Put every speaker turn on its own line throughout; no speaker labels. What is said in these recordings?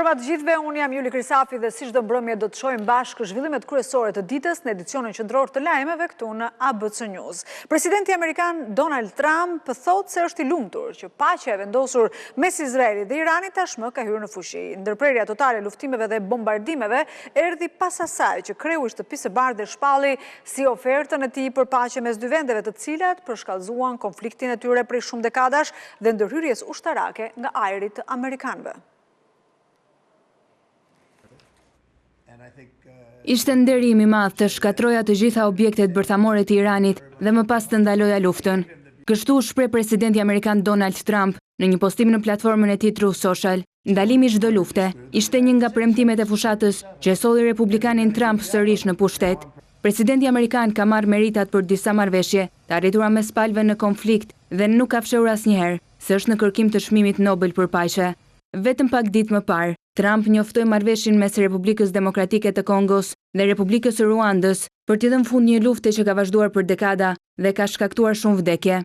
mbrëma të gjithëve, unë jam Juli Krisafi dhe si çdo mbrëmje do të shohim bashkë zhvillimet kryesore të ditës në edicionin qendror të lajmeve këtu në ABC News. Presidenti amerikan Donald Trump thotë se është i lumtur që paqja e vendosur mes Izraelit dhe Iranit tashmë ka hyrë në fuqi. Ndërprerja totale e luftimeve dhe bombardimeve erdhi pas asaj që kreu i Shtëpisë së Bardhë shpalli si ofertën e tij për paqe mes dy vendeve, të cilat përshkallëzuan konfliktin e tyre prej shumë dekadash dhe ndërhyrjes ushtarake nga ajri të amerikanëve.
Ishte nderim i madh të shkatroja të gjitha objektet bërthamore të Iranit dhe më pas të ndaloja luftën. Kështu shpreh presidenti amerikan Donald Trump në një postim në platformën e tij Truth Social. Ndalimi i çdo lufte ishte një nga premtimet e fushatës që e solli republikanin Trump sërish në pushtet. Presidenti amerikan ka marrë meritat për disa marrëveshje të arritura mes palëve në konflikt dhe nuk ka fshehur asnjëherë se është në kërkim të çmimit Nobel për paqe. Vetëm pak ditë më parë, Trump njoftoi marrëveshjen mes Republikës Demokratike të Kongos dhe Republikës së Ruandës për t'i dhënë fund një lufte që ka vazhduar për dekada dhe ka shkaktuar shumë vdekje.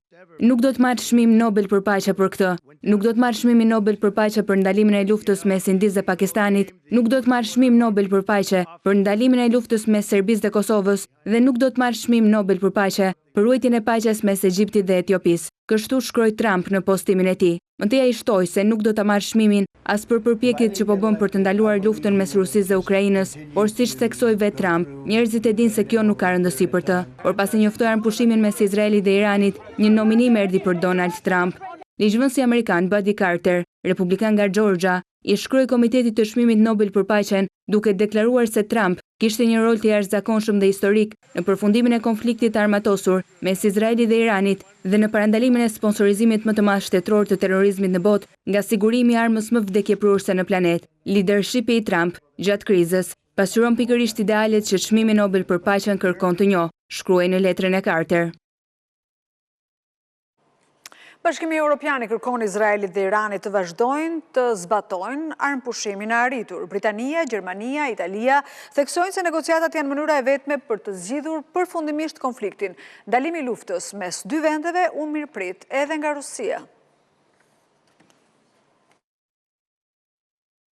Nuk do të marrë çmim Nobel për paqe për këtë. Nuk do të marrë çmimin Nobel për paqe për ndalimin e luftës mes Indisë dhe Pakistanit. Nuk do të marrë çmim Nobel për paqe për ndalimin e luftës mes Serbisë dhe Kosovës dhe nuk do të marrë çmim Nobel për paqe për ruajtjen e paqes mes Egjiptit dhe Etiopisë. Kështu shkroi Trump në postimin e tij. Mëtej ai shtoi se nuk do ta marrë çmimin as për përpjekjet që po bën për të ndaluar luftën mes Rusisë dhe Ukrainës, por siç theksoi vetë Trump, njerëzit e dinë se kjo nuk ka rëndësi për të. Por pasi njoftoi armëpushimin mes Izraelit dhe Iranit, një nominim erdhi për Donald Trump. Ligjvënësi amerikan Buddy Carter, republikan nga Georgia, i shkroi Komitetit të Çmimit Nobel për Paqen, duke deklaruar se Trump kishte një rol të jashtëzakonshëm dhe historik në përfundimin e konfliktit armatosur mes Izraelit dhe Iranit dhe në parandalimin e sponsorizimit më të madh shtetëror të terrorizmit në botë nga sigurimi i armës më vdekjepruese në planet. Leadershipi i Trump gjatë krizës pasqyron pikërisht idealet që Çmimi Nobel për Paqen kërkon të njohë, shkruaj në letrën e Carter.
Bashkimi Evropian i kërkon Izraelit dhe Iranit të vazhdojnë të zbatojnë armëpushimin e arritur. Britania, Gjermania, Italia theksojnë se negociatat janë mënyra e vetme për të zgjidhur përfundimisht konfliktin. Ndalimi i luftës mes dy vendeve u mirëprit edhe nga Rusia.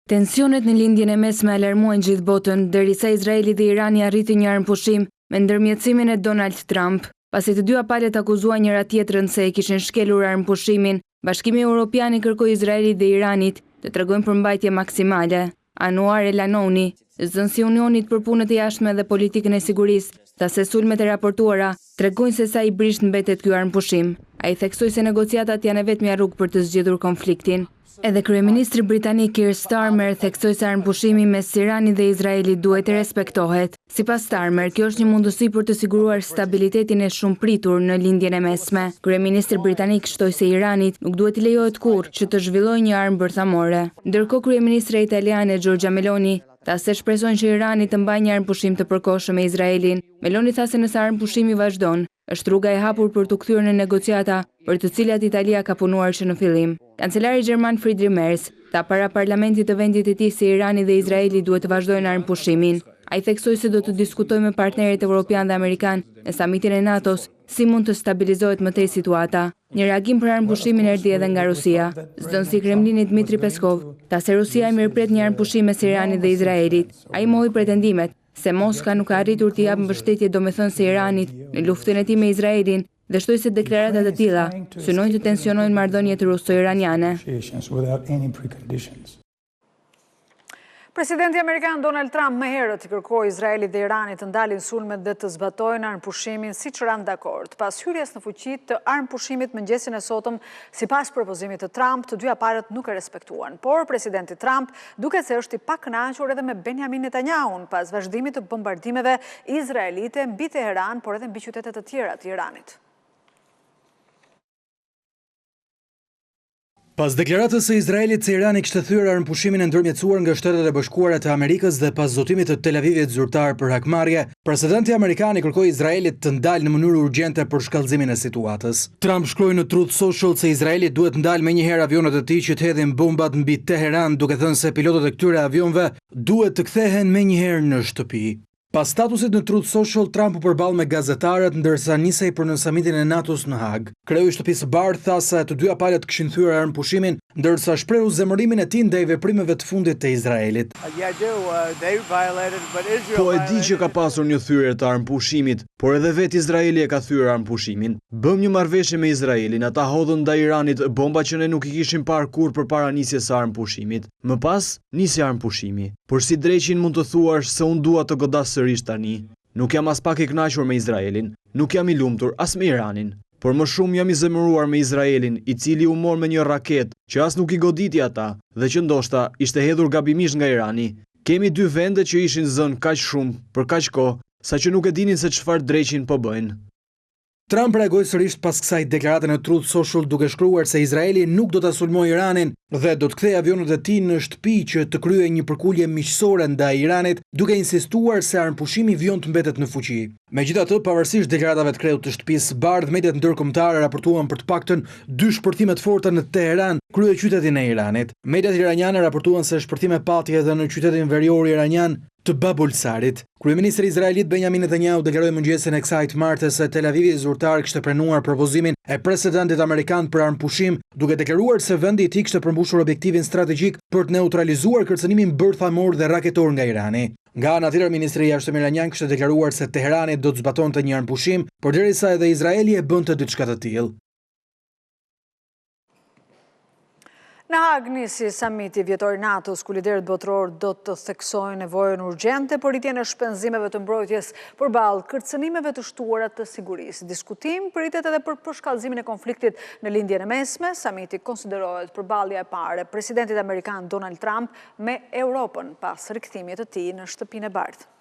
Tensionet në lindjen e mesme alarmuan gjithë botën, derisa Izraeli dhe Irani arriti një armëpushim me ndërmjetësimin e Donald Trump. Pasi të dyja palët akuzuan njëra tjetrën se e kishin shkelur armëpushimin, Bashkimi Evropian i kërkoi Izraelit dhe Iranit të tregojnë përmbajtje maksimale. Anwar El-Anoni, zënësi i Unionit për punët e jashtme dhe politikën e sigurisë, tha se sulmet e raportuara tregojnë se sa i brisht mbetet ky armëpushim. Ai theksoi se negociatat janë e vetmja rrugë për të zgjidhur konfliktin. Edhe kryeministri britanik Keir Starmer theksoi se armëpushimi mes Iranit dhe Izraelit duhet të respektohet. Sipas Starmer, kjo është një mundësi për të siguruar stabilitetin e shumë pritur në lindjen e mesme. Kryeministri britanik shtoi se Iranit nuk duhet i lejohet kurrë që të zhvillojë një armë bërthamore. Ndërkohë kryeministra italiane Giorgia Meloni tha se shpresojnë që Irani të mbajë një armëpushim të përkohshëm me Izraelin. Meloni tha se nëse armëpushimi vazhdon, është rruga e hapur për të kthyer në negociata për të cilat Italia ka punuar që në fillim. Kancelari gjerman Friedrich Merz tha para parlamentit të vendit të tij se Irani dhe Izraeli duhet të vazhdojnë armëpushimin. Ai theksoi se do të diskutojë me partnerët evropian dhe amerikan në samitin e NATO-s si mund të stabilizohet më tej situata. Një reagim për armëpushimin erdhi edhe nga Rusia. Zënësi i Kremlinit Dmitri Peskov tha se Rusia e mirëpret një armëpushim mes Iranit dhe Izraelit. Ai mohoi pretendimet se Moska nuk ka arritur të japë mbështetje domethënëse Iranit në luftën e tij me Izraelin dhe shtoi se deklaratat e tilla synojnë të tensionojnë marrëdhëniet ruso-iraniane.
Presidenti amerikan Donald Trump më herët i kërkoi Izraelit dhe Iranit të ndalin sulmet dhe të zbatojnë armëpushimin siç ranë dakord. Pas hyrjes në fuqi të armëpushimit mëngjesin e sotëm, sipas propozimit të Trump, të dyja palët nuk e respektuan. Por presidenti Trump duket se është i pakënaqur edhe me Benjamin Netanyahu pas vazhdimit të bombardimeve izraelite mbi Teheran, por edhe mbi qytete të tjera të Iranit.
Pas deklaratës së Izraelit se Irani kishte thyer armëpushimin e ndërmjetësuar nga Shtetet e Bashkuara të Amerikës dhe pas zotimit të Tel Avivit zyrtar për hakmarrje, presidenti amerikan i kërkoi Izraelit të ndalë në mënyrë urgjente për shkallëzimin e situatës. Trump shkroi në Truth Social se Izraeli duhet ndalë menjëherë avionet e tij që të hedhin bombat mbi Teheran, duke thënë se pilotët e këtyre avionëve duhet të kthehen menjëherë në shtëpi. Pas statusit në Truth Social, Trump u përball me gazetarët ndërsa nisej për në samitin e NATO-s në Hag. Kreu i Shtëpisë së Bardhë tha se të dyja palët kishin thyer armëpushimin, ndërsa shprehu zemërimin e tij ndaj veprimeve të fundit të Izraelit.
Po e di që ka pasur një thyrje të armëpushimit, por edhe vetë Izraeli e ka thyer armëpushimin. Bëm një marrëveshje me Izraelin, ata hodhën ndaj Iranit bomba që ne nuk i kishim parë kurrë përpara nisjes së armëpushimit. Më pas nisi armëpushimi. Por si dreqin mund të thuash se unë dua të godas sërish tani. Nuk jam as pak i kënaqur me Izraelin, nuk jam i lumtur as me Iranin, por më shumë jam i zemëruar me Izraelin, i cili u mor me një raket që as nuk i goditi ata dhe që ndoshta ishte hedhur gabimisht nga Irani. Kemi dy vende që ishin zënë kaq shumë për kaq kohë, saqë nuk e dinin se çfarë dreqin po bëjnë.
Trump reagoi sërish pas kësaj deklarate në Truth Social duke shkruar se Izraeli nuk do ta sulmojë Iranin dhe do të kthejë avionet e tij në shtëpi që të kryejë një përkulje miqësore ndaj Iranit, duke insistuar se armëpushimi vjen të mbetet në fuqi. Megjithatë, pavarësisht deklaratave të kreut të Shtëpisë së Bardhë, mediat ndërkombëtare raportuan për të paktën 2 shpërthime të forta në Teheran, kryeqytetin e Iranit. Mediat iraniane raportuan se shpërthime pati edhe në qytetin verior iranian të Babulsarit. Kryeministri izraelit Benjamin Netanyahu deklaroi mëngjesin e kësaj martes se Tel Avivi zyrtar kishte pranuar propozimin e presidentit amerikan për armëpushim, duke deklaruar se vendi i tij kishte përmbushur objektivin strategjik për të neutralizuar kërcënimin bërthamor dhe raketor nga Irani. Nga ana tjetër, ministri i jashtëm iranian kishte deklaruar se Teherani do të zbatonte një armëpushim, përderisa edhe Izraeli e bënte diçka të tillë.
Në Hag nisi samiti vjetor NATO-s, ku liderët botëror do të theksojnë nevojën urgjente për rritjen e shpenzimeve të mbrojtjes përballë kërcënimeve të shtuara të sigurisë. Diskutim pritet edhe për përshkallëzimin e konfliktit në lindjen e mesme. Samiti konsiderohet përballja e parë e presidentit amerikan Donald Trump me Europën pas rikthimit të tij në Shtëpinë e Bardhë.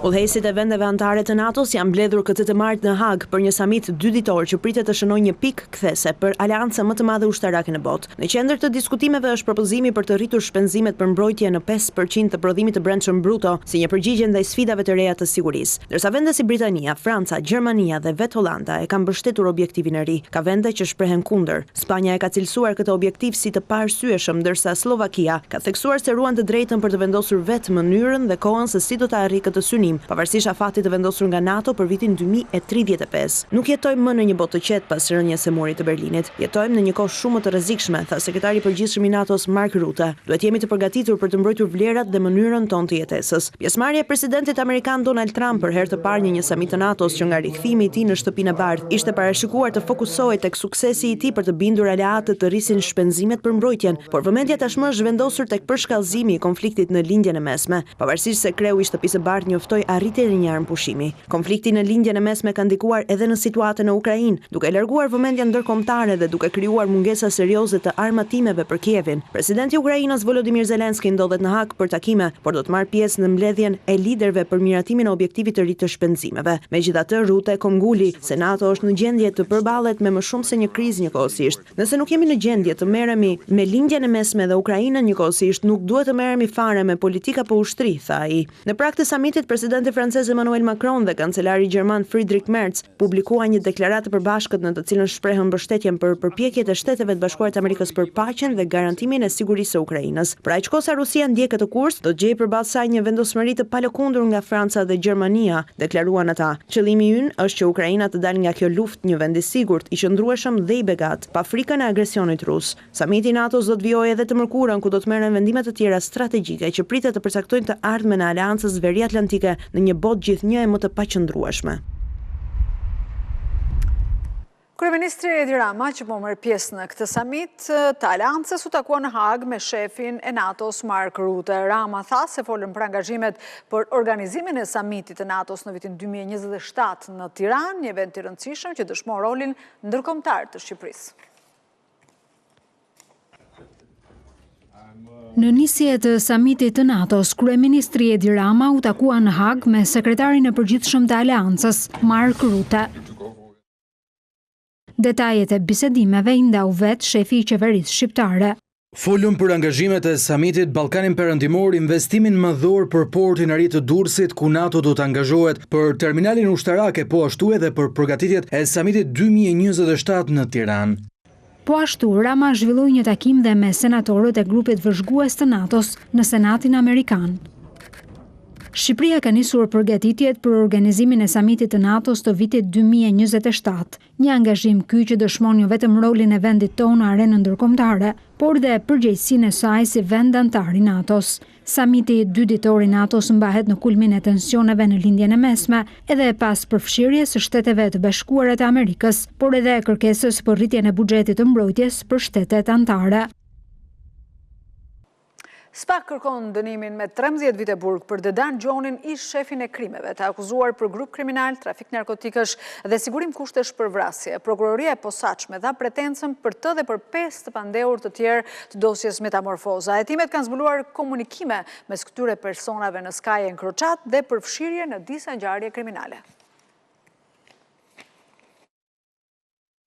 Udhëheqësit e vendeve anëtare të NATO-s janë mbledhur këtë të martë në Hag për një samit 2 ditor që pritet të shënojë një pikë kthese për aleancën më të madhe ushtarake në botë. Në qendër të diskutimeve është propozimi për të rritur shpenzimet për mbrojtje në 5% të prodhimit të brendshëm bruto si një përgjigje ndaj sfidave të reja të sigurisë. Ndërsa vende si Britania, Franca, Gjermania dhe vetë Holanda e kanë mbështetur objektivin e ri, ka vende që shprehen kundër. Spanja e ka cilësuar këtë objektiv si të paarsyeshëm, ndërsa Slovakia ka theksuar se ruan të drejtën për të vendosur vetë mënyrën dhe kohën se si do të arrijë këtë synim, pavarësisht afatit të vendosur nga NATO për vitin 2035. Nuk jetojmë më në një botë të qetë pas rënies së murit të Berlinit. Jetojmë në një kohë shumë të rrezikshme, tha sekretari i përgjithshëm i NATO-s Mark Rutte. Duhet jemi të përgatitur për të mbrojtur vlerat dhe mënyrën tonë të jetesës. Pjesëmarrja e presidentit amerikan Donald Trump për herë të parë në një samit të NATO-s që nga rikthimi i tij në Shtëpinë e Bardhë ishte parashikuar të fokusohej tek suksesi i tij për të bindur aleatët të rrisin shpenzimet për mbrojtjen, por vëmendja tashmë është vendosur tek përshkallëzimi i konfliktit në lindjen e mesme, pavarësisht se kreu i Shtëpisë së Bardhë njoftoi arritjen e një armëpushimi. Konflikti në lindjen e mesme ka ndikuar edhe në situatën në Ukrainë, duke larguar vëmendjen ndërkombëtare dhe duke krijuar mungesa serioze të armatimeve për Kievin. Presidenti i Ukrainës Volodymyr Zelensky ndodhet në Hag për takime, por do të marrë pjesë në mbledhjen e liderëve për miratimin e objektivit të ri të shpenzimeve. Megjithatë, Rutte nguli se NATO është në gjendje të përballet me më shumë se një krizë njëkohësisht. Nëse nuk jemi në gjendje të merremi me lindjen e mesme dhe Ukrainën njëkohësisht, nuk duhet të merremi fare me politika po ushtri, tha ai. Në prag të samitit, presidenti francez Emmanuel Macron dhe kancelari gjerman Friedrich Merz publikuan një deklaratë përbashkët në të cilën shprehën mbështetjen për përpjekjet e Shteteve të Bashkuara të Amerikës për paqen dhe garantimin e sigurisë së Ukrainës. Pra aq kohë sa Rusia ndjek këtë kurs, do të gjejë përballë saj një vendosmëri të palëkundur nga Franca dhe Gjermania, deklaruan ata. Qëllimi ynë është që Ukraina të dalë nga kjo luftë një vend i sigurt, i qëndrueshëm dhe i begat, pa frikën e agresionit rus. Samiti i NATO-s do të vijojë edhe të mërkurën, ku do të merren vendime të tjera strategjike që pritet të përcaktojnë të ardhmen e aleancës veriatlantike në një botë gjithnjë e më të paqëndrueshme.
Kryeministri Edi Rama, që po merr pjesë në këtë samit të aleancës, u takua në Hag me shefin e NATO-s Mark Rutte. Rama tha se folën për angazhimet për organizimin e samitit të NATO-s në vitin 2027 në Tiranë, një event i rëndësishëm që dëshmon rolin ndërkombëtar të Shqipërisë.
Në nisje të samitit të NATO-s, kryeministri Edi Rama u takua në Hag me sekretarin e përgjithshëm të aleancës, Mark Rutte. Detajet e bisedimeve i ndau vetë shefi i qeverisë shqiptare.
Folëm për angazhimet e samitit Ballkanin Perëndimor, investimin madhor për portin e ri të Durrësit, ku NATO do të angazhohet, për terminalin ushtarak e po ashtu edhe për përgatitjet e samitit 2027 në Tiranë.
Po ashtu, Rama zhvilloi një takim dhe me senatorët e grupit vëzhgues të NATO-s në Senatin Amerikan. Shqipëria ka nisur përgatitjet për organizimin e samitit të NATO-s të vitit 2027, një angazhim ky që dëshmon jo vetëm rolin e vendit tonë në arenën ndërkombëtare, por dhe përgjegjësinë e saj si vend antar i NATO-s. Samiti 2 ditor i NATO-s mbahet në kulmin e tensioneve në lindjen e mesme, edhe pas përfshirjes së Shteteve të Bashkuara të Amerikës, por edhe kërkesës për rritjen e buxhetit të mbrojtjes për shtetet anëtare.
SPAK kërkon dënimin me 13 vite burg për Dedan Gjonin, ish shefin e krimeve, të akuzuar për grup kriminal, trafik narkotikësh dhe sigurim kushtesh për vrasje. Prokuroria e posaçme dha pretencën për të dhe për 5 të pandehur të tjerë të dosjes Metamorfoza. Hetimet kanë zbuluar komunikime mes këtyre personave në skajen Kroçat dhe përfshirje në disa ngjarje kriminale.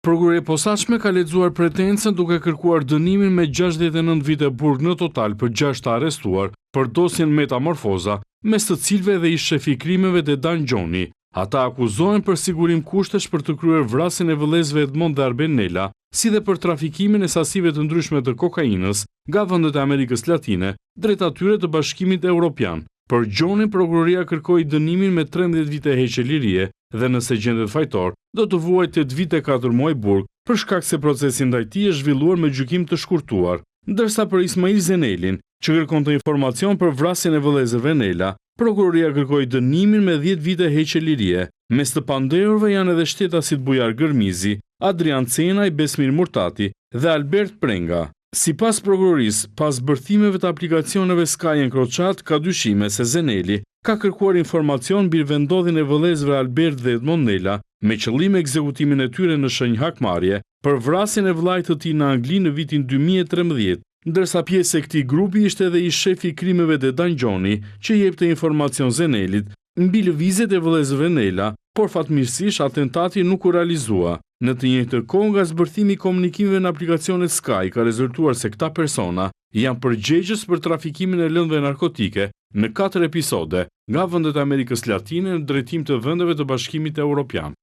Prokuroria e posaçme ka lexuar pretencën duke kërkuar dënimin me 69 vite burg në total për 6 të arrestuar për dosjen Metamorfoza, mes të cilëve dhe ish shefi i krimeve Dedan Gjoni. Ata akuzohen për sigurim kushtesh për të kryer vrasjen e vëllezërve Edmond dhe Arben Nela, si dhe për trafikimin e sasive të ndryshme të kokainës nga vendet e Amerikës Latine drejt atyre të Bashkimit Evropian. Për Gjonin, prokuroria kërkoi dënimin me 13 vite heqje lirie dhe nëse gjendet fajtor, do të vuajë 8 vite 4 muaj burg, për shkak se procesi ndaj tij është zhvilluar me gjykim të shkurtuar. Ndërsa për Ismail Zenelin, që kërkonte informacion për vrasjen e vëllezërve Nela, prokuroria kërkoi dënimin me 10 vite heqje lirie. Mes të pandehurve janë edhe shtetasit Bujar Gërmizi, Adrian Cenaj, Besmir Murtati dhe Albert Prenga. Sipas prokurorisë, pas bërthimeve të aplikacioneve skajen Kroçat, ka dyshime se Zeneli ka kërkuar informacion mbi vendodhjen e vëllezërve Albert dhe Edmond Nela me qëllim ekzekutimin e tyre në shenjë hakmarrje për vrasjen e vllajt të tij në Angli në vitin 2013, ndërsa pjesë e këtij grupi ishte edhe ish shefi i krimeve Dedan Gjoni, që jepte informacion Zenelit mbi lëvizjet e vëllezërve Nela, por fatmirësisht atentati nuk u realizua. Në të njëjtën kohë, nga zbërthimi i komunikimeve në aplikacionet Sky ka rezultuar se këta persona janë përgjegjës për trafikimin e lëndëve narkotike në 4 episode nga vendet e Amerikës Latine në drejtim të vendeve të Bashkimit Evropian.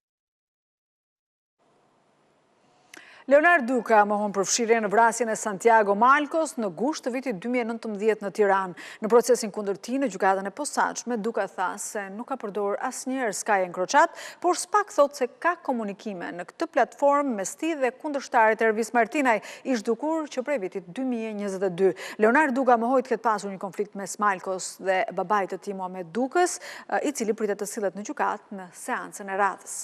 Leonard Duka mohon përfshirje në vrasjen e Santiago Malcos në gusht të vitit 2019 në Tiranë. Në procesin kundër tij në gjykatën e posaçme, Duka tha se nuk ka përdorur asnjëherë skajen Kroçat, por SPAK thot se ka komunikime në këtë platformë mes tij dhe kundërshtarit Ervis Martinaj, ish dukur që prej vitit 2022. Leonard Duka mohoi të ketë pasur një konflikt mes Malcos dhe babait të tij Muhamet Dukës, i cili pritet të sillet në gjykatë në seancën e radhës.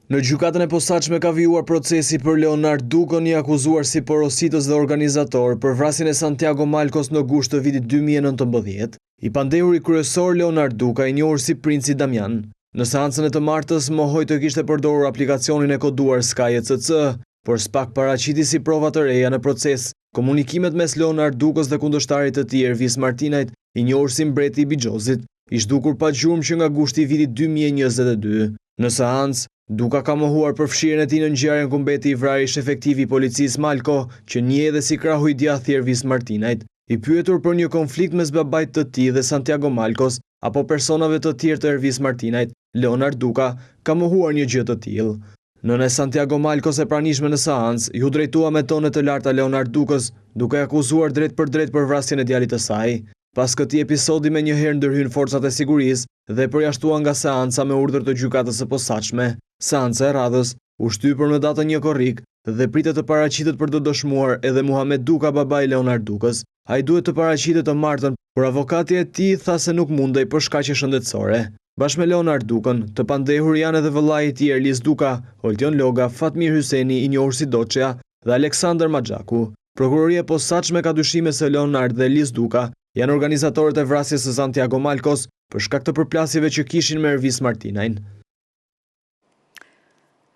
Në gjykatën e posaçme ka vijuar procesi për Leonard Dukën, i akuzuar si porositës dhe organizator për vrasjen e Santiago Malcos në gusht të vitit 2019. I pandehuri kryesor Leonard Duka, i njohur si Princi Damian, në seancën e të martës mohoi të kishte përdorur aplikacionin e koduar Sky ECC, por SPAK paraqiti si prova të reja në proces komunikimet mes Leonard Dukës dhe kundërshtarit të tij Ervis Martinajt, i njohur si mbreti i Bigjozit, ish dukur pa gjurmë që nga gushti i vitit 2022. Në seancë, Duka ka mohuar përfshirjen e tij në ngjarjen ku mbeti i vrarë ish efektiv i policisë Malko, që njeh edhe si krahu i djathtë i Ervis Martinajt. I pyetur për një konflikt mes babait të tij dhe Santiago Malcos apo personave të tjerë të Ervis Martinajt, Leonard Duka ka mohuar një gjë të tillë. Nëna e Santiago Malcos e pranishme në seancë ju drejtua me tone të larta Leonard Dukës, duke akuzuar drejt për vrasjen e djalit të saj. Pas këtij episodi menjëherë ndërhyn forcat e sigurisë dhe përjashtuan nga seanca me urdhër të gjykatës së posaçme. Seanca e radhës u shtypur në datën 1 korrik dhe pritet të paraqitet për të dëshmuar edhe Muhamet Duka, babai Leonard Dukës. Ai duhet të paraqitet të martën, por avokati e tij tha se nuk mundej për shkaqe shëndetësore. Bashkë me Leonard Dukën, të pandehur janë edhe vëllai i tij Erlis Duka, Oltion Loga, Fatmir Hyseni, i njohur si Doçja, dhe Aleksandër Maxhaku. Prokuroria e posaçme ka dyshime se Leonard dhe Erlis Duka janë organizatorët e vrasjes së Santiago Malcos për shkak të përplasjeve që kishin me Ervis Martinajn.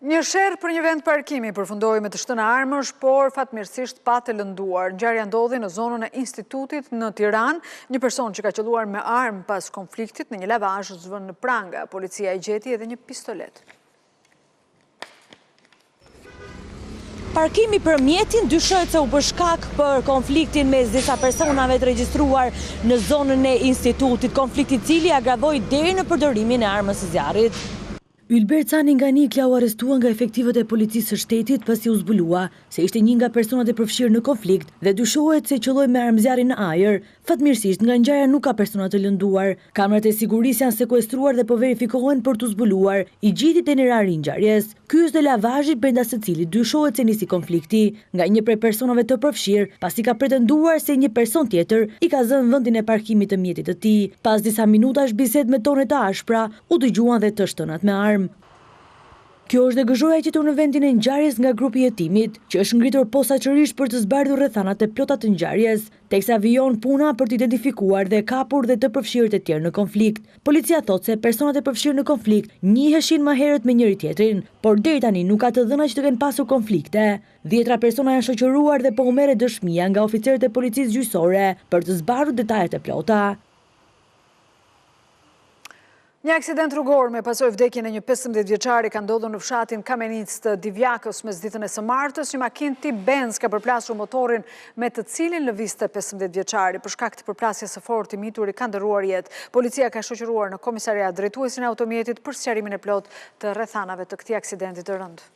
Një sherr për një vend parkimi përfundoi me të shtënë armësh, por fatmirësisht pa të lënduar. Ngjarja ndodhi në zonën e Institutit në Tiranë. Një person që ka qelluar me armë pas konfliktit në një lavazh zvën në pranga. Policia i gjeti edhe një pistolet.
Parkimi për mjetin dyshohet se u bë shkak për konfliktin mes disa personave të regjistruar në zonën e Institutit, konflikti i cili agravoi deri në përdorimin e armës së zjarrit.
Ylber Cani nga Nikla u arrestua nga efektivët e policisë së shtetit pasi u zbulua se ishte një nga personat e përfshirë në konflikt dhe dyshohet se qëlloi me armëzjarrin në ajër. Fatmirësisht nga ngjarja nuk ka persona të lënduar. Kamerat e sigurisë janë sekuestruar dhe po verifikohen për të zbuluar i gjiti tenerari i ngjarjes. Ky është lavazhi brenda së cilit dyshohet se nisi konflikti nga një prej personave të përfshirë, pasi ka pretenduar se një person tjetër i ka zënë vendin e parkimit të mjetit të tij. Pas disa minutash bisedë me tone të ashpra, u dëgjuan dhe të shtënat me armë. Kjo është dhe gëzhoja e gjetur në vendin e ngjarjes nga grupi i hetimit, që është ngritur posaçërisht për të zbardhur rrethanat e plota të ngjarjes, teksa vijon puna për të identifikuar dhe kapur dhe të përfshirët e tjerë në konflikt. Policia thotë se personat e përfshirë në konflikt njiheshin më herët me njëri tjetrin, por deri tani nuk ka të dhëna që të kenë pasur konflikte. 10 persona janë shoqëruar dhe po u merret dëshmia nga oficerët e policisë gjyqësore për të zbardhur detajet e plota.
Një aksident rrugor me pasojë vdekjen e një 15 vjeçari ka ndodhur në fshatin Kamenic të Divjakës mes ditën e së martës. Një makinë tip Benz ka përplasur motorin me të cilin lëvizte 15 vjeçari. Për shkak të përplasjes së fortë i mituri ka ndërruar jetë. Policia ka shoqëruar në komisariat drejtuesin e automjetit për sqarimin e plotë të rrethanave të këtij aksidenti të rëndë.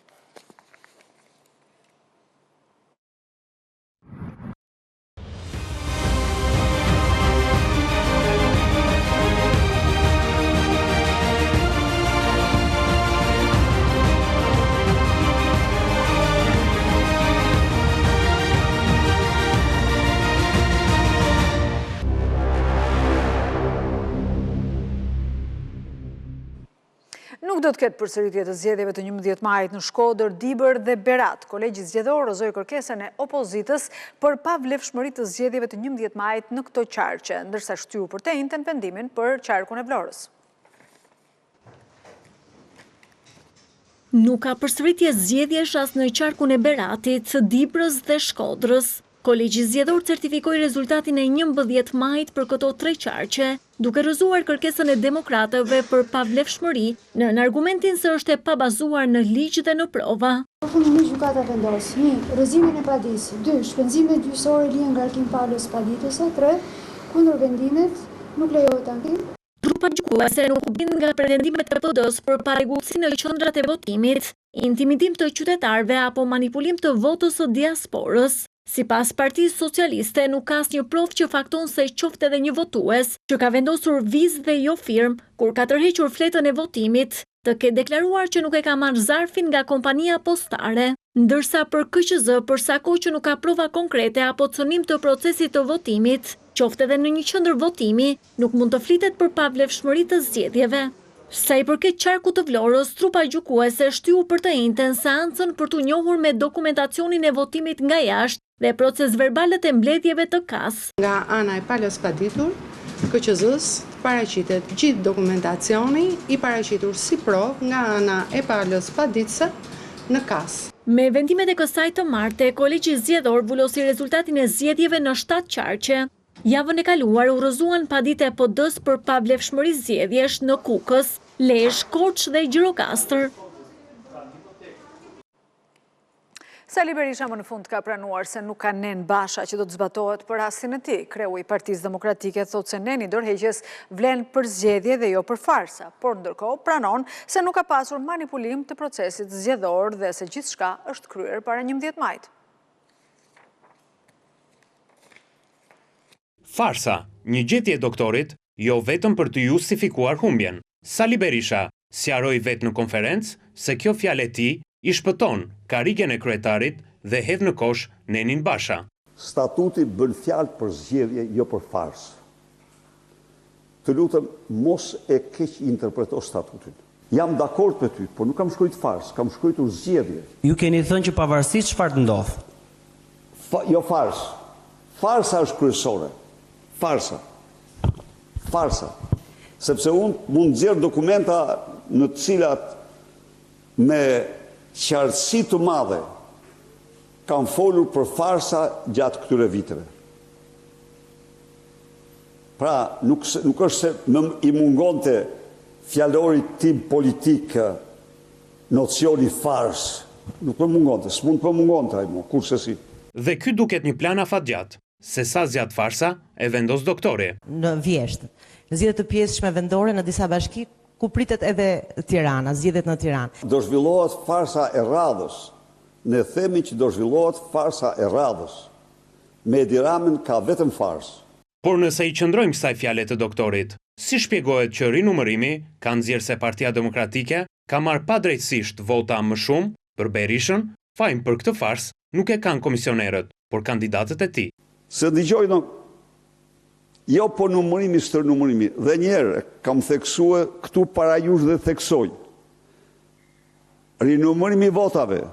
Nuk do të ketë përsëritje të zgjedhjeve të 11 majit në Shkodër, Dibër dhe Berat. Kolegji zgjedhor rozoi kërkesën e opozitës për pavlefshmëritë të zgjedhjeve të 11 majit në këto qarqe, ndërsa shtyu për të njëjtën vendimin për qarkun e Vlorës.
Nuk ka përsëritje zgjedhjesh as në qarkun e Beratit, Dibrës dhe Shkodrës. Kolegji zgjedhor certifikoi rezultatin e 11 majit për këto 3 qarqe, duke rrëzuar kërkesën e demokratëve për pavlefshmëri në argumentin se është e pabazuar në ligj dhe në prova.
Përfundimi gjykata vendos 1. Rrëzimin e padisë, 2. Shpenzimet gjyqësore lihen ngarkim palës paditëse, 3. Kundër vendimet nuk lejohet ankim.
Trupa gjykuese nuk u bind nga pretendimet e PD-s për parregullsi në qendrat e votimit, intimidim të qytetarëve apo manipulim të votës së diasporës. Sipas Partisë Socialiste, nuk ka asnjë provë që fakton se qoftë edhe një votues që ka vendosur vizë dhe jo firmë kur ka tërhequr fletën e votimit, të ketë deklaruar që nuk e ka marrë zarfin nga kompania postare, ndërsa për KQZ, për sa kohë që nuk ka prova konkrete apo cënim të procesit të votimit, qoftë edhe në një qendër votimi, nuk mund të flitet për pavlefshmëri të zgjedhjeve. Sa i përket qarkut të Vlorës, trupa gjykuese shtyu për të njëjtën seancën për t'u njohur me dokumentacionin e votimit nga jashtë dhe proces verbalet e mbledhjeve të KAS.
Nga ana e palës paditur, KQZ-s paraqitet gjithë dokumentacioni i paraqitur si provë nga ana e palës paditëse në KAS.
Me vendimet e kësaj të marte, kolegji zgjedhor vulosi rezultatin e zgjedhjeve në 7 qarqe. Javën e kaluar u rrëzuan padite e PD-s për pavlefshmëri zgjedhjesh në Kukës, Lezhë, Korçë dhe Gjirokastër.
Sali Berisha më në fund ka pranuar se nuk ka nen Basha që do të zbatohet për rastin e tij. Kreu i Partisë Demokratike thotë se neni dorëheqjes vlen për zgjedhje dhe jo për farsa, por ndërkohë pranon se nuk ka pasur manipulim të procesit zgjedhor dhe se gjithçka është kryer para 11 majit.
Farsa, një gjetje e doktorit, jo vetëm për të justifikuar humbjen. Sali Berisha sqaroi vetë në konferencë se kjo fjalë e tij i shpëton karrigen e kryetarit dhe hedh në kosh nenin Basha.
Statuti bën fjalë për zgjedhje, jo për farsë. Të lutem, mos e keq interpreto statutin. Jam dakord me ty, por nuk kam shkruajtur farsë, kam shkruajtur zgjedhje.
Ju keni thënë që pavarësisht çfarë ndodh.
Jo farsë. Farsa është kryesore. Farsa. Sepse unë mund nxjerr dokumenta në të cilat me qartësi të madhe kam folur për farsa gjatë këtyre viteve. Pra, nuk është se i mungonte fjalorit tim politik nocioni fars. Nuk më mungonte, s'mund të mungonte ajmo, kurse si.
Dhe ky duket një plan afatgjat, se sa zjat farsa e vendos doktori.
Në vjeshtë, në zgjedhje të pjesëshme vendore në disa bashki ku pritet edhe Tirana, zgjedhjet në Tiranë.
Do zhvillohet farsa e radhës. Ne themi që do zhvillohet farsa e radhës. Me Edi Ramën ka vetëm farsë.
Por nëse i qëndrojmë kësaj fjale të doktorit, si shpjegohet që rinumërimi ka nxjerrë se Partia Demokratike ka marrë padrejtësisht vota më shumë për Berishën, fajin për këtë farsë nuk e kanë komisionerët, por kandidatët e tij.
Se dëgjoj jo po numërimi stërnumërimi, dhe njerë kam theksue këtu para jush dhe theksoj. Rinumërimi votave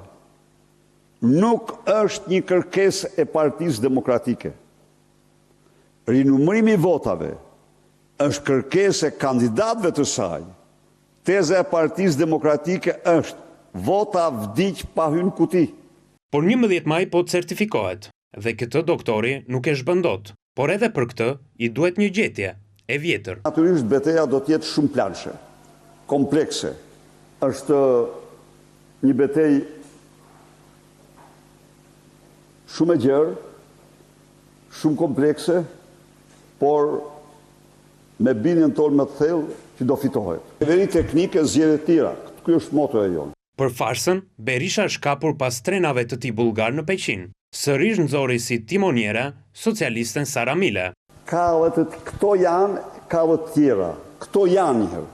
nuk është një kërkesë e Partisë Demokratike. Rinumërimi votave është kërkesë e kandidatëve të saj. Teza e Partisë Demokratike është vota vdiq pa hyrë kuti.
Por 11 maj po certifikohet dhe këtë doktori nuk e shbëndot, por edhe për këtë i duhet një gjetje e vjetër.
Natyrisht betejë do të jetë shumë planshe, komplekse. Është një betejë shumë e gjerë, shumë komplekse, por me bindjen tonë më të thellë që do fitohet. Veri teknike, zgjedhje të tjera. Ky është moto e jonë.
Për farsën, Berisha shkapur pas trenave të tij bullgar në Peqin. Sërish nxori si timoniere socialisten Sara Mile.
Këto janë, ka dhe të tjera. Këto janë njëherë.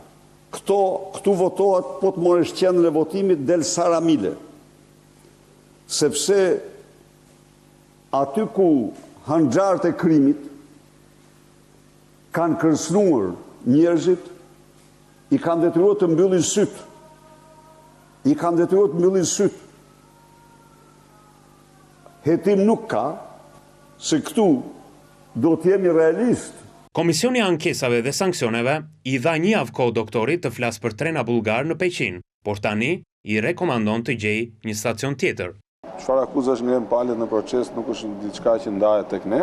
Këtu votohet, po të morësh qendrën e votimit del Sara Mile. Sepse aty ku hanxharët e krimit kanë kërcënuar njerëzit, i kanë detyruar të mbyllin syt. Hetim nuk ka, se këtu do të jemi realist.
Komisioni i ankesave dhe sanksioneve i dha një javë kohë doktorit të flasë për trena bullgar në Peqin, por tani i rekomandon të gjejë një stacion tjetër.
Çfarë akuzash ngren palët në proces nuk është diçka që ndahet tek ne,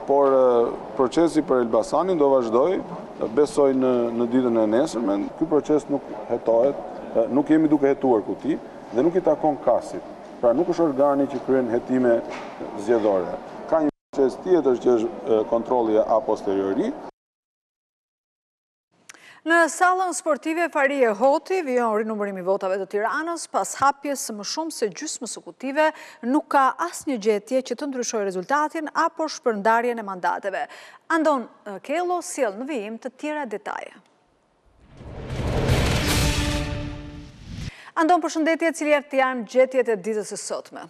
por procesi për Elbasanin do vazhdoj, besoj në ditën e nesërme. Ky proces nuk hetohet, nuk jemi duke hetuar kuti dhe nuk i takon kasit. Pra nuk është organi që kryen hetime zgjedhore. Ka një proces tjetër që është kontrolli a posteriori.
Në sallën sportive Farie Hoti vijon rinumërimi votave të Tiranës pas hapjes së më shumë se gjysmës së kutive, nuk ka asnjë gjetje që të ndryshojë rezultatin apo shpërndarjen e mandateve. Andon Kello sjell në vijim të tjera detaje. Andon, përshëndetje, cilat janë gjetjet e ditës së sotme?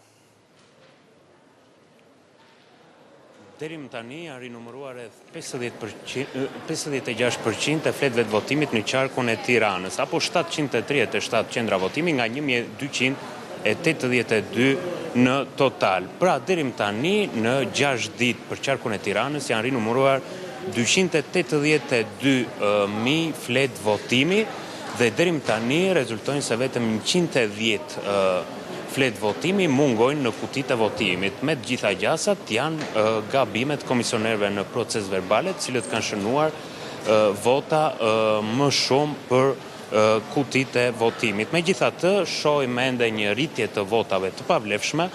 Deri më tani janë rinumëruar rreth 56% e fletëve të votimit në qarkun e Tiranës, apo 737 qendra votimi nga 1282 në total. Pra, deri më tani në 6 ditë për qarkun e Tiranës janë rinumëruar 282.000 fletë votimi dhe deri më tani rezultojnë se vetëm 110 fletë votimi mungojnë në kutit e votimit. Me të gjitha gjasat janë gabimet komisionerve në proces verbalet, cilët kanë shënuar vota më shumë për kutit e votimit. Me gjitha të, shohim ende një rritje të votave të pavlefshme,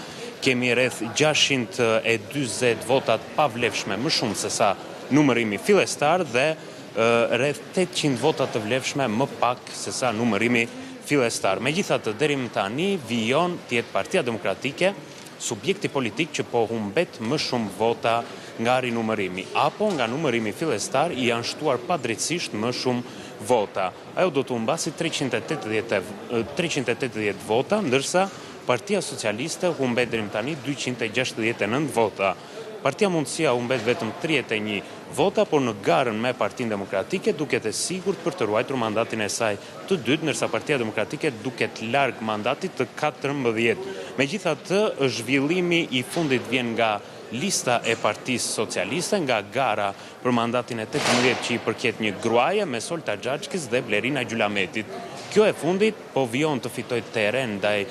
kemi rreth 620 votat pavlefshme më shumë se sa numërimi fillestar dhe rreth 800 votat të vlefshme më pak se sa numërimi fillestar. Megjithatë, deri më tani vijon të jetë Partia Demokratike subjekti politik që po humbet më shumë vota nga rinumërimi, apo nga numërimi fillestar i janë shtuar padrejtësisht më shumë vota. Ajo do të humbasi 380 vota, ndërsa Partia Socialiste humbet deri më tani 269 vota. Partia Mundësia humbet vetëm 31 vota, por në garën me Partinë Demokratike duket e sigurt për të ruajtur mandatin e saj të dytë, ndërsa Partia Demokratike duket larg mandatit të 14. Megjithatë, zhvillimi i fundit vjen nga lista e Partisë Socialiste, nga gara për mandatin e 18 që i përket një gruaje me Solta Xhaxhkis dhe Blerina Gjulametit. Kjo e fundit po vijon të fitoj terren ndaj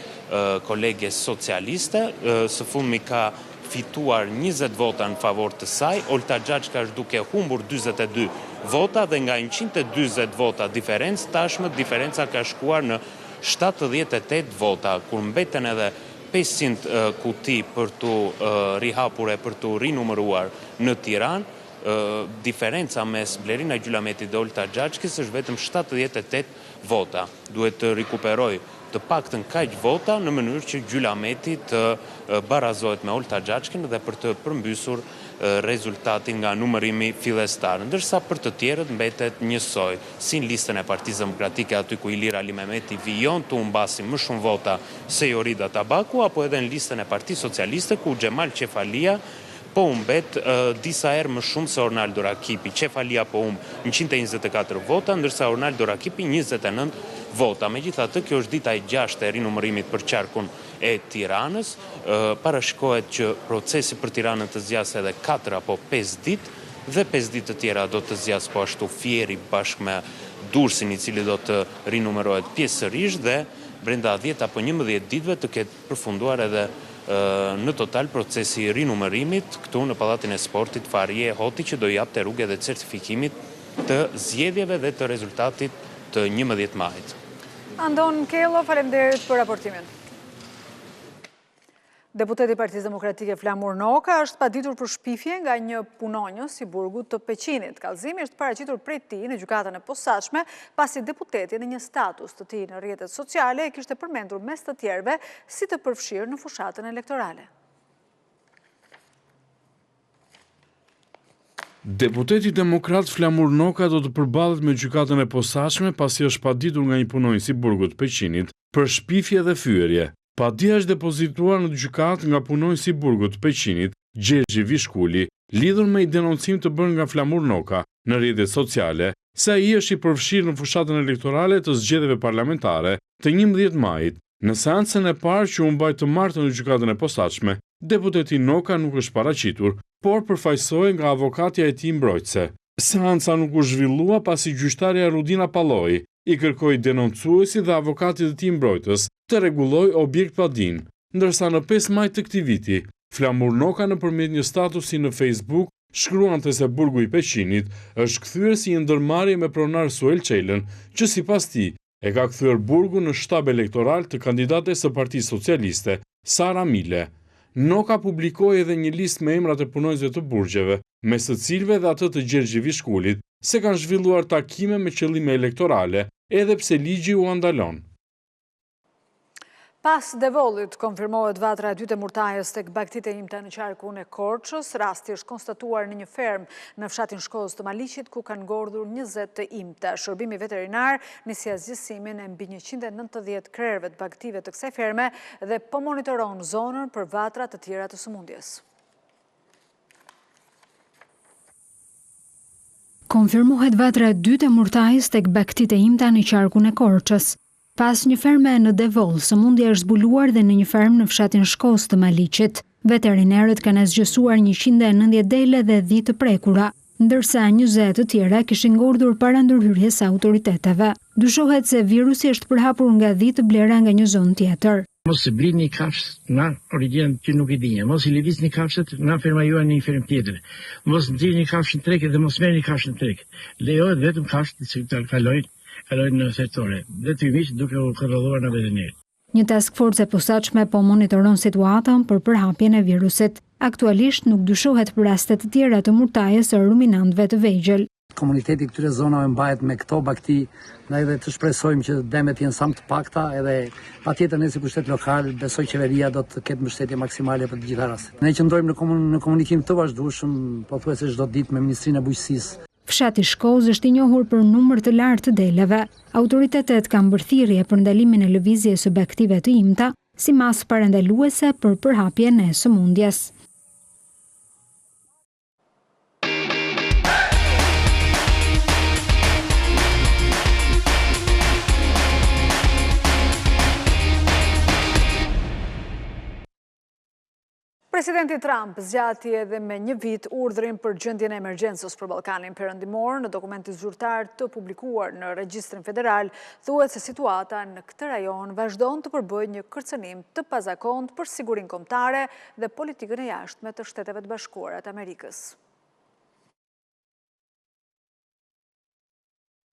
koleges socialiste, së fundmi ka fituar 20 vota në favor të saj, Olta Xhaxhka është duke humbur 42 vota dhe nga 140 vota diferencë, tashmë diferenca ka shkuar në 78 vota, kur mbeten edhe 500 kuti për të rihapur e për të rinumëruar në Tiranë, diferenca mes Blerina Gjylameti dhe Olta Xhaxhkis është vetëm 78 vota. Duhet të rikuperoj të paktën kaq vota në mënyrë që Gjylameti të barazohet me Olta Xhaxhkin dhe për të përmbysur rezultatin nga numërimi fillestar, ndërsa për të tjerët mbetet njësoj, si në listën e Partisë Demokratike aty ku Ilir Ali Mehmeti vijon të humbasi më shumë vota se Jorida Tabaku, apo edhe në listën e Partisë Socialiste ku Xhemal Qefalia po humbet disa herë më shumë se Ornaldo Rakipi. Qefalia po humb 124 vota, ndërsa Ornaldo Rakipi 29 vota. Megjithatë, kjo është dita e 6 e rinumërimit për qarkun e Tiranës. Parashikohet që procesi për Tiranën të zgjasë edhe 4 apo 5 ditë dhe 5 ditë të tjera do të zgjasë po ashtu Fieri bashkë me Durrësin, i cili do të rinumërohet pjesërisht dhe brenda 10 apo 11 ditëve të ketë përfunduar edhe në total procesi i rinumërimit këtu në Pallatin e Sportit Farie Hoti, që do japte rrugë edhe certifikimit të zgjedhjeve dhe të rezultatit të 11 majit.
Andon Kello, faleminderit për raportimin. Deputeti i Partisë Demokratike Flamur Noka është paditur për shpifje nga një punonjës i burgut të Peqinit. Kallëzimi është paraqitur prej tij në gjykatën e posaçme, pasi deputeti në një status të tij në rrjetet sociale e kishte përmendur mes të tjerëve si të përfshirë në fushatën elektorale.
Deputeti demokrat Flamur Noka do të përballet me gjykatën e posaçme pasi është paditur nga një punonjës i burgut të Peqinit për shpifje dhe fyerje. Padia është depozituar në gjykatë nga punonjësi i burgut të Peqinit, Gjergji Vishkuli, lidhur me një denoncim të bërë nga Flamur Noka në rrjetet sociale, se ai është i përfshirë në fushatën elektorale të zgjedhjeve parlamentare të 11 majit. Në seancën e parë që u mbaj të martën në gjykatën e posaçme, deputeti Noka nuk është paraqitur, por përfaqësohej nga avokatja e tij mbrojtëse. Seanca nuk u zhvillua pasi gjyqtarja Rudina Palloi i kërkoi denoncuesi dhe avokatit të tij mbrojtës të rregullojë objekt padin, ndërsa në 5 maj të këtij viti, Flamur Noka nëpërmjet një statusi në Facebook shkruante se burgu i Peqinit është kthyer si një ndërmarrje me pronar Suel Çelën, që sipas tij e ka kthyer burgun në shtab elektoral të kandidates së Partisë Socialiste, Sara Mile. Noka publikoi edhe një listë me emrat e punonjësve të burgjeve, mes të cilëve dhe atë të Gjergji Vishkulit, se kanë zhvilluar takime me qëllime elektorale, edhe pse ligji u andalon.
Pas devollit, konfirmohet vatra e dytë e murtajës tek bagtit e imta në qarkun e Korçës. Rasti është konstatuar në një fermë në fshatin Shkodës të Maliqit, ku kanë ngordhur 20 të imta. Shërbimi veterinar nisi zgjësimin e mbi 190 krerëve të bagtive të kësaj ferme dhe po monitoron zonën për vatra të tjera të sëmundjes.
Konfirmohet vatra e dytë e murtajës tek bagtit e imta në qarkun e Korçës. Pas një ferme në Devoll, sëmundja është zbuluar dhe në një fermë në fshatin Shkodës të Maliqit. Veterinerët kanë zgjësuar 190 dele dhe 10 të prekura, ndërsa 20 të tjera kishin ngordhur para ndërhyrjes së autoriteteve. Dyshohet se virusi është përhapur nga 10 blera nga një zonë tjetër.
Mos i blini kafshët në origjinë që nuk i dinje, mos i lëvizni kafshët në ferma juaj në një fermë tjetër. Mos nxirrni kafshën treke dhe mos merrni kafshën treke. Lejohet vetëm kafshët që të kalojnë në setore, detyrimisht duke u kontrolluar nga veterinerët.
Një task force e posaçme po monitoron situatën për përhapjen e virusit. Aktualisht nuk dyshohet për raste të tjera të murtajës së ruminantëve të vegjël.
Komuniteti këtyre zonave mbahet me këto bakti, ne edhe të shpresojmë që demet jenë sa më të pakta, edhe patjetër ne si pushtet lokal besoj qeveria do të ketë mbështetje maksimale për të gjitha rastet. Ne qëndrojmë në komunikim të vazhdueshëm, pothuajse çdo ditë me Ministrinë e Bujqësisë.
Fshati Shkodës është i njohur për numër të lartë të deleve. Autoritetet kanë bërë thirrje për ndalimin e lëvizjes së baktive të imta, si masë parandaluese për përhapjen e sëmundjes.
Presidenti Trump zgjati edhe me një vit urdhrin për gjendjen e emergjencës për Ballkanin Perëndimor. Në dokumentin zyrtar të publikuar në Regjistrin Federal, thuhet se situata në këtë rajon vazhdon të përbëjë një kërcënim të pazakontë për sigurinë kombëtare dhe politikën e jashtme të Shteteve të Bashkuara të Amerikës.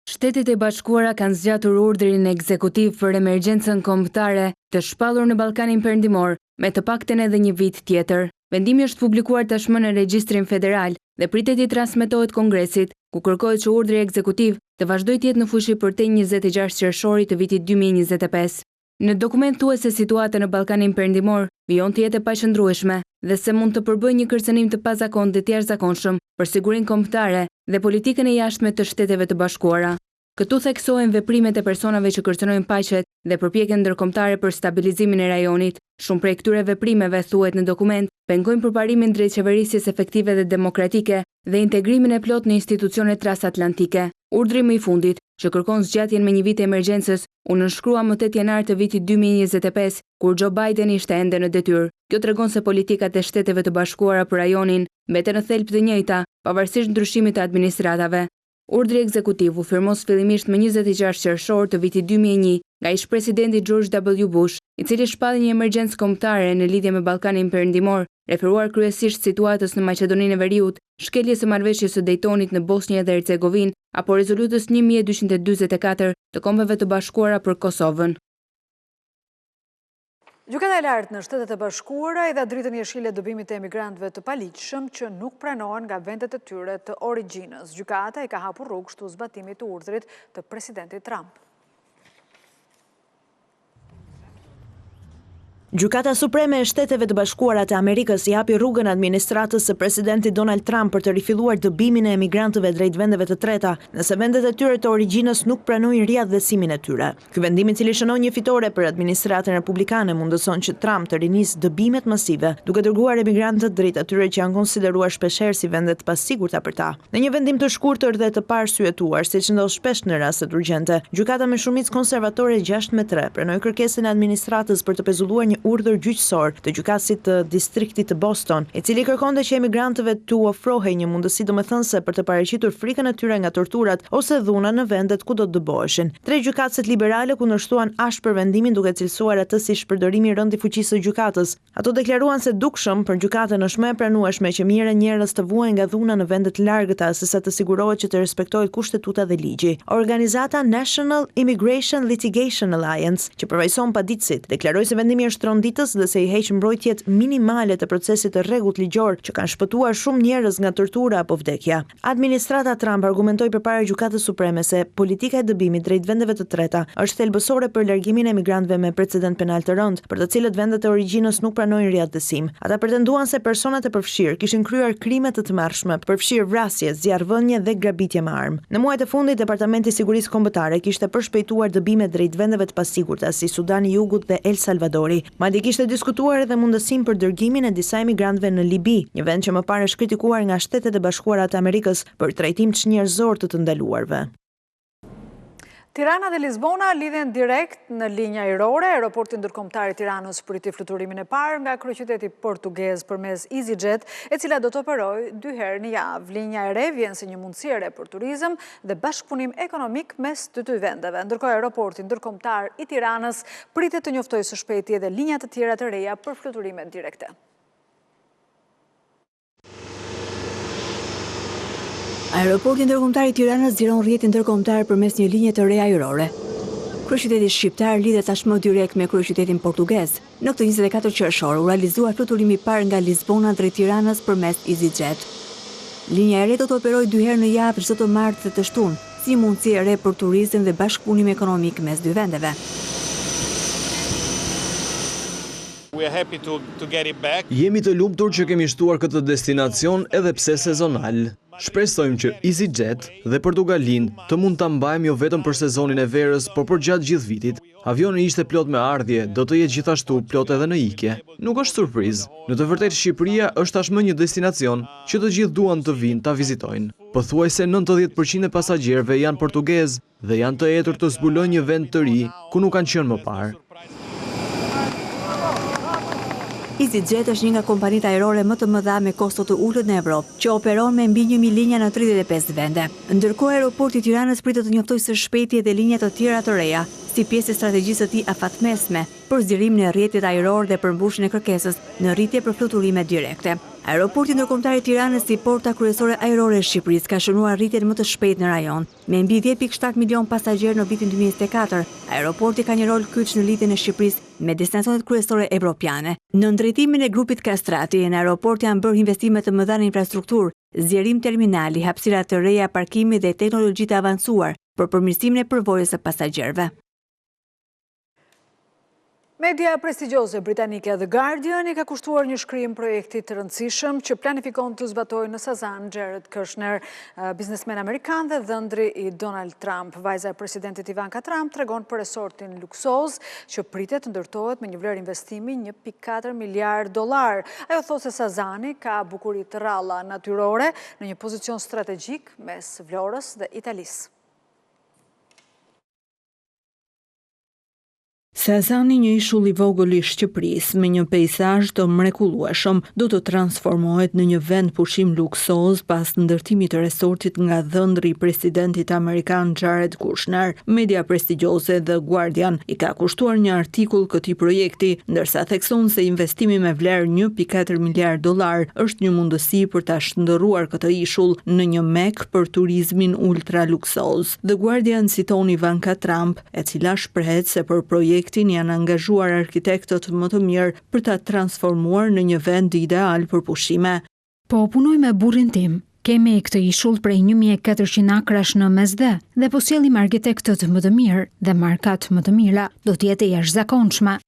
Shtetet e Bashkuara kanë zgjatur urdhrin ekzekutiv për emergjencën kombëtare të shpallur në Ballkanin Perëndimor me të paktën edhe një vit tjetër. Vendimi është publikuar tashmë në Regjistrin Federal dhe pritet i transmetohet Kongresit, ku kërkohet që urdhri ekzekutiv të vazhdojë të jetë në fuqi përtej 26 qershorit të vitit 2025. Në dokument thuhet se situata në Ballkanin Perëndimor vijon të jetë e paqëndrueshme dhe se mund të përbëjë një kërcënim të pazakontë të jashtëzakonshëm për sigurinë kombëtare dhe politikën e jashtme të Shteteve të Bashkuara. Këtu theksohen veprimet e personave që kërcënojnë paqet dhe përpjekjen ndërkombëtare për stabilizimin e rajonit. Shumë prej këtyre veprimeve, thuhet në dokument, pengojnë përparimin drejt qeverisjes efektive dhe demokratike dhe integrimin e plot në institucionet transatlantike. Urdhri më i fundit, që kërkon zgjatjen me një vit të emergjencës, u nënshkrua më 8 janar të vitit 2025, kur Joe Biden ishte ende në detyrë. Kjo tregon se politikat e Shteteve të Bashkuara për rajonin mbeten në thelb të njëjta, pavarësisht ndryshimit të administratave. Urdhri ekzekutiv u firmos fillimisht më 26 qershor të vitit 2001 nga ish-presidenti George W. Bush, i cili shpalli një emergjencë kombëtare në lidhje me Ballkanin Perëndimor, referuar kryesisht situatës në Maqedoninë e Veriut, shkeljes së marrëveshjes së Daytonit në Bosnjë dhe Hercegovinë, apo rezolutës 1244 të Kombeve të Bashkuara për Kosovën.
Gjykata e lartë në Shtetet e Bashkuara i dha dritën jeshile dëbimit të emigrantëve të paligjshëm që nuk pranohen nga vendet e tyre të origjinës. Gjykata i ka hapur rrugë shtu zbatimit të urdhrit të presidentit Trump.
Gjykata Supreme e Shteteve të Bashkuara të Amerikës i hapi rrugën administratës së presidentit Donald Trump për të rifilluar dëbimin e emigrantëve drejt vendeve të treta, nëse vendet e tyre të origjinës nuk pranojnë riadhesimin e tyre. Ky vendim, i cili shënon një fitore për administratën republikane, mundëson që Trump të rinisë dëbimet masive, duke dërguar emigrantët drejt atyre që janë konsideruar shpeshherë si vendet pasigurta për ta. Në një vendim të shkurtër dhe të parsyetuar, siç ndodh shpesh në rastet urgjente, gjykata me shumicë konservatore 6-3 pranoi kërkesën e administratës për të pezulluar një urdhër gjyqësor të gjykatësit të distriktit të Boston, i cili kërkonte që emigrantëve t'u ofrohej një mundësi domethënëse për të paraqitur frikën e tyre nga torturat ose dhuna në vendet ku do të dëboheshin. 3 gjykatësit liberale kundërshtuan ashpër vendimin, duke cilësuar atë si shpërdorimi i rënd i fuqisë së gjykatës. Ato deklaruan se dukshëm për gjykatën është më e pranueshme që mirën njerëz të vuajnë nga dhuna në vende të largëta sesa të sigurohet që të respektohet kushtetuta dhe ligji. Organizata National Immigration Litigation Alliance, që përfaqëson paditësit, deklaroi se vendimi është ditës dhe se i heq mbrojtjet minimale të procesit të rregullt ligjor që kanë shpëtuar shumë njerëz nga tortura apo vdekja. Administrata Trump argumentoi përpara Gjykatës Supreme se politika e dëbimit drejt vendeve të treta është thelbësore për largimin e emigrantëve me precedent penal të rënd, për të cilët vendet e origjinës nuk pranojnë riadhesim. Ata pretenduan se personat e përfshirë kishin kryer krime të tmerrshme, përfshirë vrasje, zjarrvënie dhe grabitje me armë. Në muajt e fundit, Departamenti i Sigurisë Kombëtare kishte përshpejtuar dëbimet drejt vendeve të pasigurta si Sudani i Jugut dhe El Salvadori. Madje kishte diskutuar edhe mundësinë për dërgimin e disa emigrantëve në Libi, një vend që më parë është kritikuar nga Shtetet e Bashkuara të Amerikës për trajtim çnjerëzor të ndaluarve.
Tirana dhe Lisbona lidhen direkt në linja ajrore. Aeroporti ndërkombëtar i Tiranës priti fluturimin e parë nga kryeqyteti portugez përmes EasyJet, e cila do të operojë 2 herë në javë. Linja e re vjen si një mundësi e re për turizëm dhe bashkëpunim ekonomik mes të dy vendeve. Ndërkohë aeroporti ndërkombëtar i Tiranës pritet të njoftojë së shpejti edhe linja të tjera të reja për fluturimet direkte.
Aeroporti ndërkombëtar i Tiranës zgjeron rrjetin ndërkombëtar përmes një linje të re ajrore. Kryeqyteti shqiptar lidhet tashmë direkt me kryeqytetin portugez. Në këtë 24 qershor u realizua fluturimi i parë nga Lisbona drejt Tiranës përmes EasyJet. Linja e re do të operojë 2 herë në javë çdo të martë dhe të shtunë, si një mundësi e re për turizëm dhe bashkëpunim ekonomik mes dy vendeve.
Jemi të lumtur që kemi shtuar këtë destinacion edhe pse sezonal. Shpresojmë që EasyJet dhe Portugalin të mund ta mbajmë jo vetëm për sezonin e verës, por për gjatë gjithë vitit. Avioni ishte plot me ardhje, do të jetë gjithashtu plot edhe në ikje. Nuk është surprizë. Në të vërtetë Shqipëria është tashmë një destinacion që të gjithë duan të vinë ta vizitojnë. Pothuajse 90% e pasagjerëve janë portugezë dhe janë të etur të zbulojnë një vend të ri ku nuk kanë qenë më parë.
EasyJet është një nga kompanitë ajrore më të mëdha me kosto të ulët në Evropë, që operon me mbi 1000 linja në 35 vende. Ndërkohë aeroporti i Tiranës pritet të njoftojë së shpejti edhe linja të tjera të reja, si pjesë e strategjisë së tij afatmesme për zgjerimin e rrjetit ajror dhe përmbushjen e kërkesës në rritje për fluturime direkte. Aeroporti ndërkombëtar i Tiranës, si porta kryesore ajrore e Shqipërisë, ka shënuar rritjen më të shpejtë në rajon, me mbi 10.7 milion pasagjerë në vitin 2024. Aeroporti ka një rol kyç në lidhjen e Shqipërisë me destinacionet kryesore evropiane. Në drejtimin e grupit Kastrati, në aeroport janë bërë investime të mëdha në infrastrukturë, zgjerim terminali, hapësira të reja parkimi dhe teknologji të avancuar për përmirësimin e përvojës së pasagjerëve.
Media prestigjioze britanike The Guardian i ka kushtuar një shkrim projektit të rëndësishëm që planifikon të zbatojë në Sazan Jared Kushner, biznesmen amerikan dhe dhëndri i Donald Trump. Vajza e presidentit Ivanka Trump tregon për resortin luksoz që pritet të ndërtohet me një vlerë investimi $1.4 miliard. Ajo thosë se Sazani ka bukuri të rralla natyrore në një pozicion strategjik mes Vlorës dhe Italisë.
Sazani, një ishull i vogël i Shqipërisë me një peizazh të mrekullueshëm, do të transformohet në një vend pushim luksoz pas ndërtimit të resortit nga dhëndri i presidentit amerikan Jared Kushner. Media prestigjioze The Guardian i ka kushtuar një artikull këtij projekti, ndërsa thekson se investimi me vlerë $1.4 miliard është një mundësi për ta shndërruar këtë ishull në një mek për turizmin ultra luksoz. The Guardian citon Ivanka Trump, e cila shprehet se për projektin janë angazhuar arkitektët më të mirë për ta transformuar në një vend ideal për pushime.
Po punoj me burrin tim. Kemi këtë ishull prej 1400 akrash në Mesdhe dhe po sjellim arkitektët më të mirë dhe markat më të mira. Do të jetë jashtëzakonshme.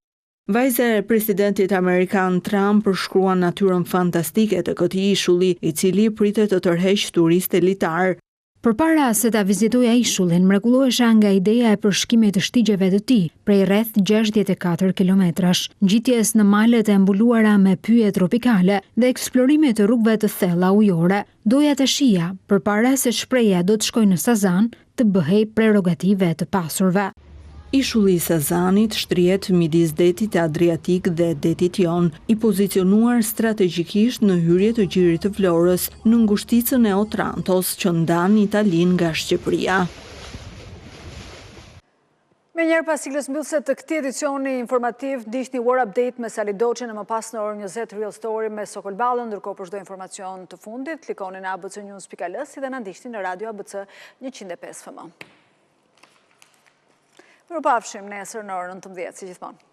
Vajza e presidentit amerikan Trump përshkruan natyrën fantastike të këtij ishulli, i cili pritet të tërheqë turistë elitar.
Përpara se ta vizitoja ishullin, mrekullohesha nga ideja e përshkimit të shtigjeve të tij, prej rreth 64 kilometrash, ngjitjes në malet e mbuluara me pyje tropikale dhe eksplorimit të rrugëve të thella ujore. Doja të shija, përpara se shpreja do të shkojë në Sazan, të bëhej prerogative të pasurve.
Ishulli i Sazanit shtrihet midis detit Adriatik dhe detit Jon, i pozicionuar strategjikisht në hyrje të gjirit të Vlorës, në ngushticën e Otrantos që ndan Italinë nga Shqipëria.
Me njerë pas siglës mbyllëse të këtij edicioni informativ, ndiqni War Update me Sali Doçin e më pas në orën 20 Real Story me Sokol Ballën, ndërkohë për çdo informacion të fundit, klikoni në abcnews.al dhe na ndiqni në Radio ABC 105 FM. Mirupafshim nesër në orën 19 si gjithmonë.